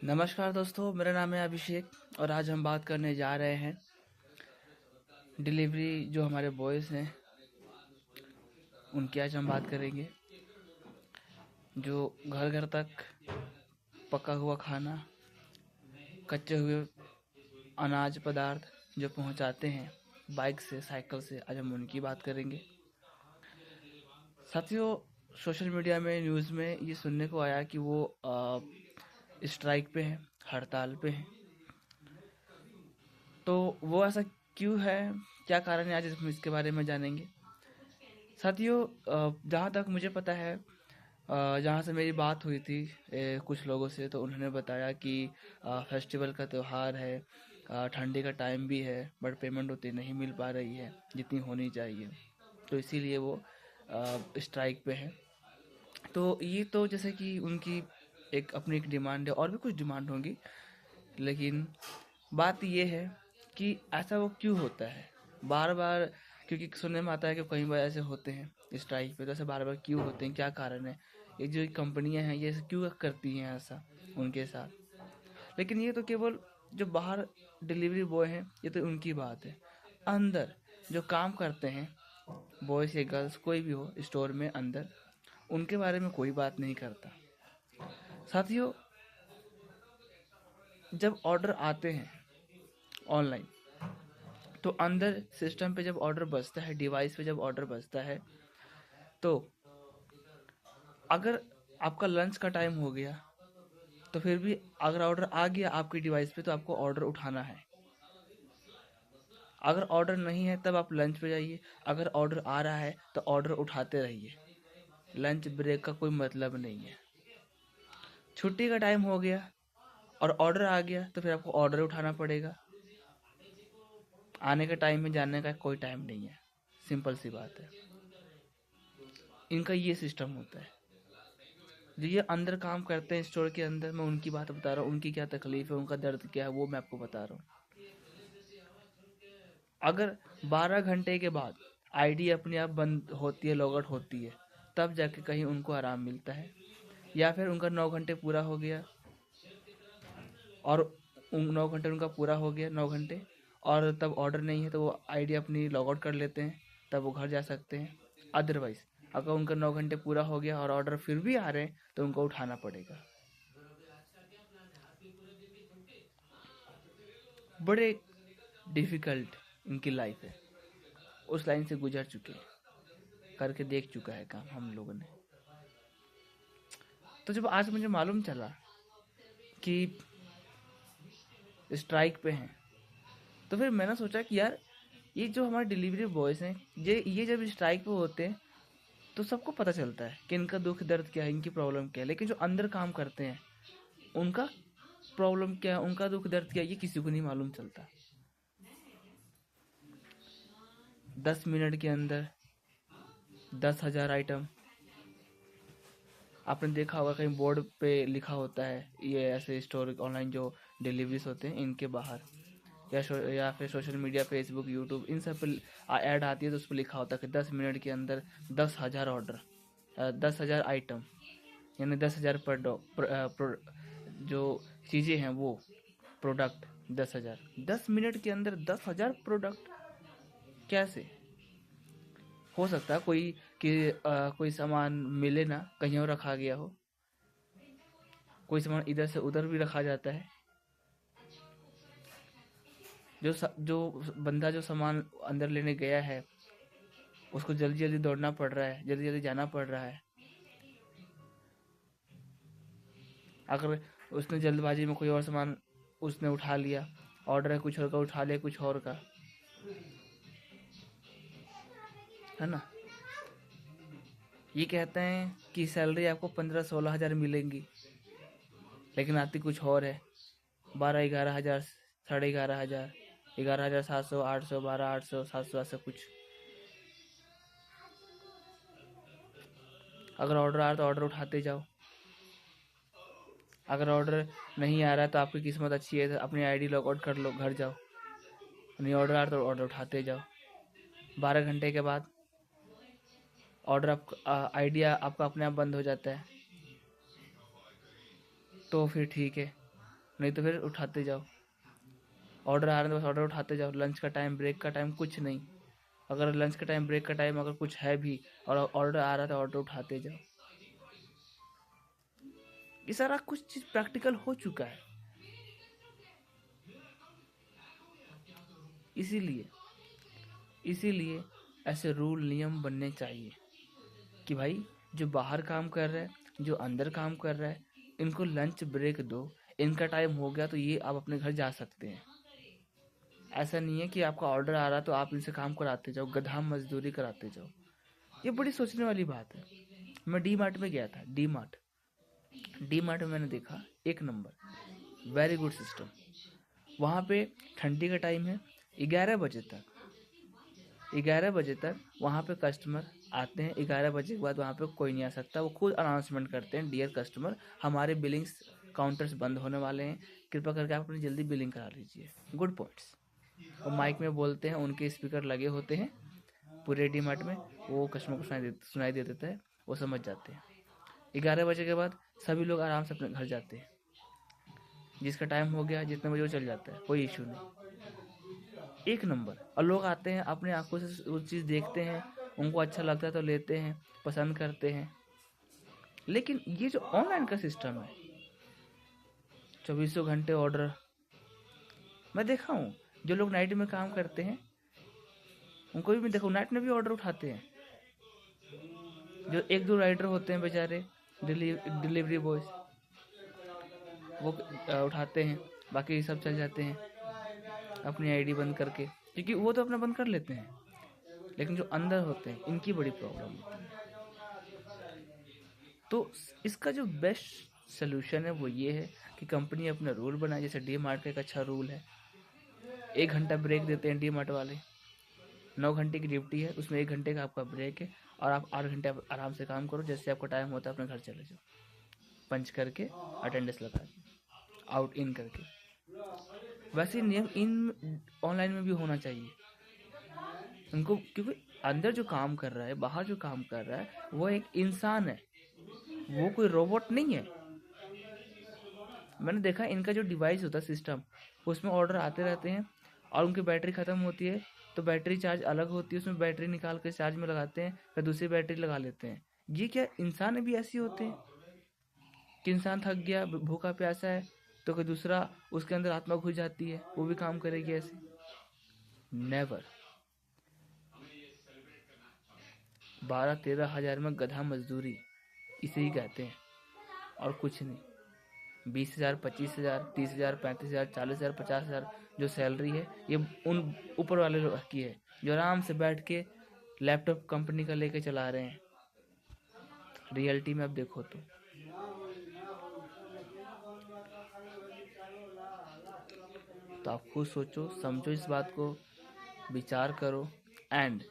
नमस्कार दोस्तों, मेरा नाम है अभिषेक और आज हम बात करने जा रहे हैं डिलीवरी जो हमारे बॉयज़ हैं उनकी। आज हम बात करेंगे जो घर घर तक पका हुआ खाना, कच्चे हुए अनाज पदार्थ जो पहुंचाते हैं बाइक से, साइकिल से, आज हम उनकी बात करेंगे। साथियों, सोशल मीडिया में, न्यूज़ में ये सुनने को आया कि वो स्ट्राइक पे हैं, हड़ताल पे हैं। तो वो ऐसा क्यों है, क्या कारण है, आज हम इसके बारे में जानेंगे। साथियों, जहाँ तक मुझे पता है, जहाँ से मेरी बात हुई थी कुछ लोगों से, तो उन्होंने बताया कि फेस्टिवल का त्यौहार है, ठंडी का टाइम भी है, बट पेमेंट उतनी नहीं मिल पा रही है जितनी होनी चाहिए, तो इसीलिए वो स्ट्राइक पे है। तो ये तो जैसे कि उनकी एक अपनी एक डिमांड है, और भी कुछ डिमांड होंगी, लेकिन बात ये है कि ऐसा वो क्यों होता है बार बार। क्योंकि सुनने में आता है कि कई बार ऐसे होते हैं स्ट्राइक पे, तो ऐसे बार बार क्यों होते हैं, क्या कारण है, ये जो कंपनियां हैं ये ऐसे क्यों करती हैं ऐसा उनके साथ। लेकिन ये तो केवल जो बाहर डिलीवरी बॉय हैं ये तो उनकी बात है। अंदर जो काम करते हैं, बॉयज़ या गर्ल्स कोई भी हो स्टोर में अंदर, उनके बारे में कोई बात नहीं करता। साथियों, जब ऑर्डर आते हैं ऑनलाइन, तो अंदर सिस्टम पे जब ऑर्डर बजता है, डिवाइस पे जब ऑर्डर बजता है, तो अगर आपका लंच का टाइम हो गया तो फिर भी अगर ऑर्डर आ गया आपकी डिवाइस पे तो आपको ऑर्डर उठाना है। अगर ऑर्डर नहीं है तब आप लंच पे जाइए, अगर ऑर्डर आ रहा है तो ऑर्डर उठाते रहिए। लंच ब्रेक का कोई मतलब नहीं है। छुट्टी का टाइम हो गया और ऑर्डर आ गया तो फिर आपको ऑर्डर उठाना पड़ेगा। आने का टाइम में, जाने का कोई टाइम नहीं है। सिंपल सी बात है। इनका ये सिस्टम होता है। जो ये अंदर काम करते हैं स्टोर के अंदर, मैं उनकी बात बता रहा हूँ, उनकी क्या तकलीफ है, उनका दर्द क्या है, वो मैं आपको बता रहा हूँ। अगर 12 घंटे के बाद आईडी अपने आप बंद होती है, लॉगआउट होती है, तब जाके कहीं उनको आराम मिलता है। या फिर उनका 9 घंटे पूरा हो गया और 9 घंटे उनका पूरा हो गया, 9 घंटे, और तब ऑर्डर नहीं है तो वो आईडी अपनी लॉगआउट कर लेते हैं, तब वो घर जा सकते हैं। अदरवाइज अगर उनका 9 घंटे पूरा हो गया और ऑर्डर फिर भी आ रहे हैं तो उनको उठाना पड़ेगा। बड़े डिफ़िकल्ट इनकी लाइफ है। उस लाइन से गुजर चुके हैं, करके देख चुका है काम हम लोगों ने। तो जब आज मुझे मालूम चला कि स्ट्राइक पे हैं, तो फिर मैंने सोचा कि यार, ये जो हमारे डिलीवरी बॉयज़ हैं, ये जब स्ट्राइक पे होते हैं तो सबको पता चलता है कि इनका दुख दर्द क्या है, इनकी प्रॉब्लम क्या है। लेकिन जो अंदर काम करते हैं उनका प्रॉब्लम क्या है, उनका दुख दर्द क्या है, ये किसी को नहीं मालूम चलता। 10 मिनट के अंदर 10,000 आइटम। आपने देखा होगा कहीं बोर्ड पे लिखा होता है, ये ऐसे स्टोर ऑनलाइन जो डिलीवरीज होते हैं इनके बाहर, या फिर सोशल मीडिया, फेसबुक, यूट्यूब, इन सब पे ऐड आती है तो उस पर लिखा होता है कि 10 मिनट के अंदर 10,000 ऑर्डर, 10,000 आइटम, यानी 10,000 जो चीज़ें हैं वो प्रोडक्ट 10,000। 10 मिनट के अंदर 10,000 प्रोडक्ट कैसे हो सकता है? कोई सामान मिले ना, कहीं और रखा गया हो, कोई सामान इधर से उधर भी रखा जाता है। जो बंदा जो सामान अंदर लेने गया है उसको जल्दी जल्दी दौड़ना पड़ रहा है, जल्दी जल्दी जाना पड़ रहा है। अगर उसने जल्दबाजी में कोई और सामान उसने उठा लिया, ऑर्डर है कुछ और का, उठा लिया कुछ और का, है ना। ये कहते हैं कि सैलरी आपको 15-16 हज़ार मिलेंगी, लेकिन आती कुछ और है। 12-11 हज़ार, 11,500, 11,700, 800, 12,800, 700, ऐसा कुछ। अगर ऑर्डर आ रहा तो ऑर्डर उठाते जाओ, अगर ऑर्डर नहीं आ रहा है तो आपकी किस्मत अच्छी है तो अपनी आईडी लॉगआउट कर लो, घर जाओ। नहीं ऑर्डर आ रहा तो ऑर्डर उठाते जाओ। 12 घंटे के बाद ऑर्डर आइडिया आपका अपने आप बंद हो जाता है, तो फिर ठीक है, नहीं तो फिर उठाते जाओ। ऑर्डर आ रहा है तो बस ऑर्डर उठाते जाओ। लंच का टाइम, ब्रेक का टाइम कुछ नहीं। अगर लंच का टाइम, ब्रेक का टाइम अगर कुछ है भी और ऑर्डर आ रहा है तो ऑर्डर उठाते जाओ। ये सारा कुछ चीज़ प्रैक्टिकल हो चुका है। इसीलिए ऐसे रूल नियम बनने चाहिए कि भाई जो बाहर काम कर रहा है, जो अंदर काम कर रहा है, इनको लंच ब्रेक दो। इनका टाइम हो गया तो ये आप अपने घर जा सकते हैं। ऐसा नहीं है कि आपका ऑर्डर आ रहा तो आप इनसे काम कराते जाओ, गधा मजदूरी कराते जाओ। ये बड़ी सोचने वाली बात है। मैं डी मार्ट में गया था। डी मार्ट में मैंने देखा एक नंबर, वेरी गुड सिस्टम। वहाँ पे ठंडी का टाइम है, 11 बजे तक वहाँ पे कस्टमर आते हैं। 11 बजे के बाद वहाँ पे कोई नहीं आ सकता। वो खुद अनाउंसमेंट करते हैं, डियर कस्टमर, हमारे बिलिंग्स काउंटर्स बंद होने वाले हैं, कृपया करके आप अपनी जल्दी बिलिंग करा लीजिए। Good points. और माइक में बोलते हैं, उनके स्पीकर लगे होते हैं पूरे डी मार्ट में, वो कस्टमर को सुनाई दे देता है, वो समझ जाते हैं। 11 बजे के बाद सभी लोग आराम से अपने घर जाते हैं। जिसका टाइम हो गया, जितने बजे वो चल जाता है, कोई इशू नहीं। एक नंबर। और लोग आते हैं, अपने आंखों से वो चीज़ देखते हैं, उनको अच्छा लगता है तो लेते हैं, पसंद करते हैं। लेकिन ये जो ऑनलाइन का सिस्टम है, 24 घंटे ऑर्डर। मैं देखा हूँ जो लोग नाइट में काम करते हैं, उनको भी मैं देखा, नाइट में भी ऑर्डर उठाते हैं। जो एक दो राइडर होते हैं बेचारे, डिलीवरी बॉयज, वो उठाते हैं, बाकी सब चल जाते हैं अपनी आईडी बंद करके, क्योंकि वो तो अपना बंद कर लेते हैं। लेकिन जो अंदर होते हैं, इनकी बड़ी प्रॉब्लम होती है। तो इसका जो बेस्ट सोल्यूशन है वो ये है कि कंपनी अपना रूल बनाए। जैसे डी मार्ट का एक अच्छा रूल है, 1 घंटा ब्रेक देते हैं डी मार्ट वाले। 9 घंटे की ड्यूटी है, उसमें 1 घंटे का आपका ब्रेक है, और आप 8 घंटे आराम से काम करो। जैसे आपका टाइम होता है अपने घर चले जाओ, पंच करके, अटेंडेंस लगा के, आउट इन करके। वैसे नियम इन ऑनलाइन में भी होना चाहिए उनको, क्योंकि अंदर जो काम कर रहा है, बाहर जो काम कर रहा है, वो एक इंसान है, वो कोई रोबोट नहीं है। मैंने देखा इनका जो डिवाइस होता है, सिस्टम, उसमें ऑर्डर आते रहते हैं और उनकी बैटरी ख़त्म होती है तो बैटरी चार्ज अलग होती है, उसमें बैटरी निकाल कर चार्ज में लगाते हैं, फिर दूसरी बैटरी लगा लेते हैं। ये क्या इंसान भी ऐसे होते हैं कि इंसान थक गया, भूखा प्यासा है, तो कोई दूसरा उसके अंदर आत्मा घुस जाती है, वो भी काम करेगी ऐसे? नेवर। 12-13 हज़ार में गधा मजदूरी, इसे ही कहते हैं, और कुछ नहीं। 20,000, 25,000, 30,000, 35,000, 40,000, 50,000 जो सैलरी है, ये उन ऊपर वाले लोग की है जो आराम से बैठ के लैपटॉप कंपनी का लेके चला रहे हैं। रियलिटी में अब देखो तो आप खुद सोचो, समझो इस बात को, विचार करो। एंड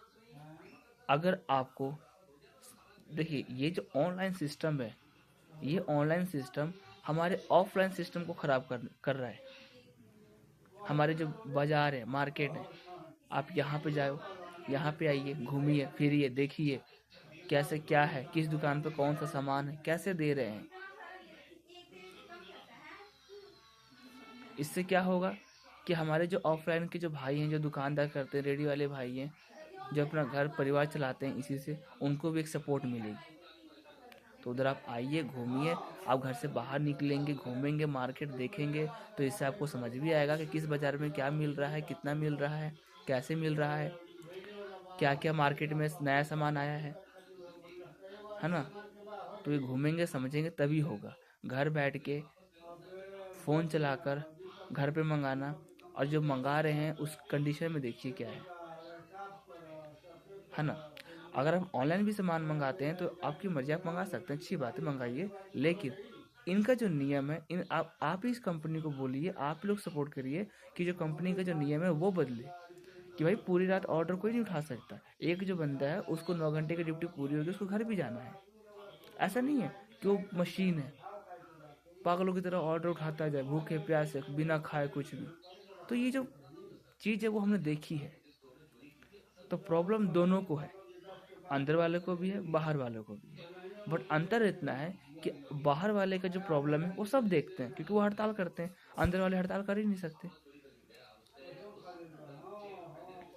अगर आपको, देखिए, ये जो ऑनलाइन सिस्टम है, ये ऑनलाइन सिस्टम हमारे ऑफलाइन सिस्टम को ख़राब कर रहा है। हमारे जो बाज़ार है, मार्केट है, आप यहाँ पे जाओ, यहाँ पे आइए, घूमिए फिरिए, देखिए कैसे क्या है, किस दुकान पे कौन सा सामान है, कैसे दे रहे हैं। इससे क्या होगा कि हमारे जो ऑफलाइन के जो भाई हैं, जो दुकानदार करते हैं, रेडी वाले भाई हैं, जो अपना घर परिवार चलाते हैं इसी से, उनको भी एक सपोर्ट मिलेगी। तो उधर आप आइए, घूमिए। आप घर से बाहर निकलेंगे, घूमेंगे, मार्केट देखेंगे, तो इससे आपको समझ भी आएगा कि किस बाज़ार में क्या मिल रहा है, कितना मिल रहा है, कैसे मिल रहा है, क्या क्या मार्केट में नया सामान आया है ना। तो ये घूमेंगे, समझेंगे, तभी होगा। घर बैठ के फ़ोन चलाकर घर पे मंगाना, और जो मंगा रहे हैं उस कंडीशन में देखिए क्या है ना। अगर हम ऑनलाइन भी सामान मंगाते हैं तो आपकी मर्जी, आप मंगा सकते हैं, अच्छी बात है, मंगाइए। लेकिन इनका जो नियम है, इन आप ही इस कंपनी को बोलिए, आप लोग सपोर्ट करिए कि जो कंपनी का जो नियम है वो बदले, कि भाई पूरी रात ऑर्डर कोई नहीं उठा सकता। एक जो बंदा है उसको 9 घंटे की ड्यूटी पूरी होगी, उसको घर भी जाना है। ऐसा नहीं है कि वो मशीन है, पागलों की तरह ऑर्डर उठाता जाए, भूखे प्यासे, बिना खाए कुछ भी। तो ये जो चीज़ है वो हमने देखी है। तो प्रॉब्लम दोनों को है, अंदर वाले को भी है, बाहर वाले को भी है। बट अंतर इतना है कि बाहर वाले का जो प्रॉब्लम है वो सब देखते हैं, क्योंकि वो हड़ताल करते हैं, अंदर वाले हड़ताल कर ही नहीं सकते,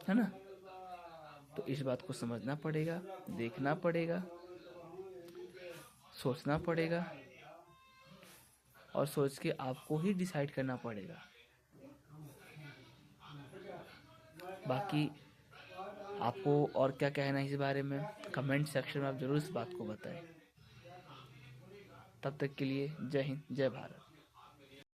है ना। तो इस बात को समझना पड़ेगा, देखना पड़ेगा, सोचना पड़ेगा, और सोच के आपको ही डिसाइड करना पड़ेगा। बाकी आपको और क्या कहना है इस बारे में, कमेंट सेक्शन में आप जरूर इस बात को बताएं। तब तक के लिए जय हिंद, जय भारत।